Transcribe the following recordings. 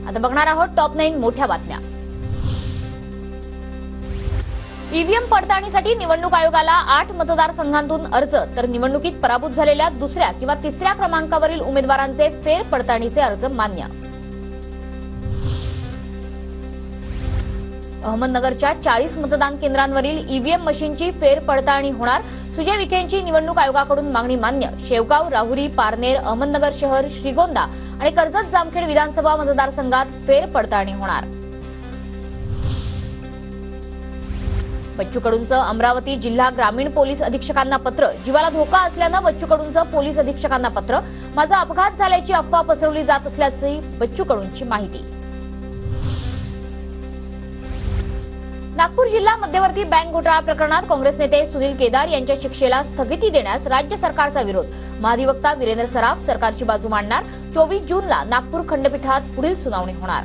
आता बघणार आहोत टॉप 9 मोठ्या बातम्या। ईव्हीएम पडताळणीसाठी निवडणूक आयोगाला 8 मतदारसंघांतून अर्ज तर निवडणुकीत पराभूत झालेल्या दुसऱ्या किंवा तिसऱ्या क्रमांकावरील उमेदवारांचे फेर पडताळणीचे अर्ज मान्य। अहमदनगरच्या 40 मतदान केंद्रांवरील ईव्हीएम मशीनची फेर पडताळणी होणार। सुजय विखेंची निवडणूक आयोगाकडून मागणी मान्य। शेवगाव, राहुरी, पारनेर, अहमदनगर शहर, श्रीगोंदा आणि कर्जत जामखेड विधानसभा मतदारसंघात फेर पडताळणी होणार। बच्चू कडूंचं अमरावती जिल्हा ग्रामीण पोलीस अधीक्षकांना पत्र। जीवाला धोका असल्यानं बच्चू कडूंचं पोलीस अधीक्षकांना पत्र। माझा अपघात झाल्याची अफवा पसरवली जात असल्याची बच्चू कडूंची माहिती। नागपूर जिल्हा मध्यवर्ती बँक घोटाळा प्रकरणात काँग्रेस नेते सुनील केदार यांच्या शिक्षेला स्थगिती देण्यास राज्य सरकारचा विरोध। महाधिवक्ता वीरेंद्र सराफ सरकारची बाजू मांडणार। 24 जूनला नागपूर खंडपीठात पुढील सुनावणी होणार।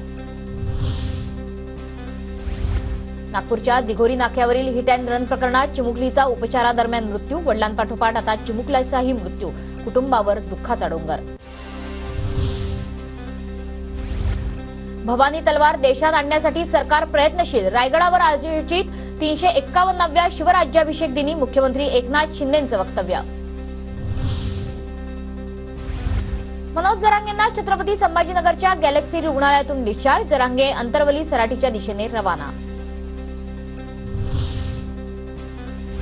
नागपूरच्या दिघोरी नाक्यावरील हिट अँड रन प्रकरणात चिमुकलीचा उपचारादरम्यान मृत्यू। वडिलांपाठोपाठ आता चिमुकल्याचाही मृत्यू। कुटुंबावर दुःखाचा डोंगर। भवानी तलवार देशात आणण्यासाठी सरकार प्रयत्नशील। रायगडावर आयोजित 351व्या शिवराज्याभिषेक दिनी मुख्यमंत्री एकनाथ शिंदेंचं वक्तव्य। मनोज जरांगेंना छत्रपती संभाजीनगरच्या गॅलेक्सी रुग्णालयातून डिस्चार्ज। जरांगे अंतरवली सराटीच्या दिशेने रवाना।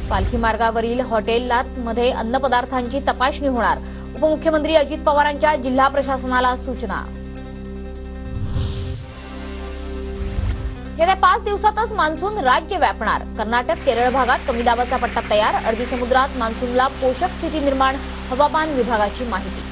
पालखी मार्गावरील हॉटेलांमध्ये अन्नपदार्थांची तपासणी होणार। उपमुख्यमंत्री अजित पवारांच्या जिल्हा प्रशासनाला सूचना। येत्या 5 दिवसातच मान्सून राज्य व्यापणार। कर्नाटक केरळ भागात कमी दाबाचा पट्टा तयार। अरबी समुद्रात मान्सूनला पोषक स्थिती निर्माण। हवामान विभागाची माहिती।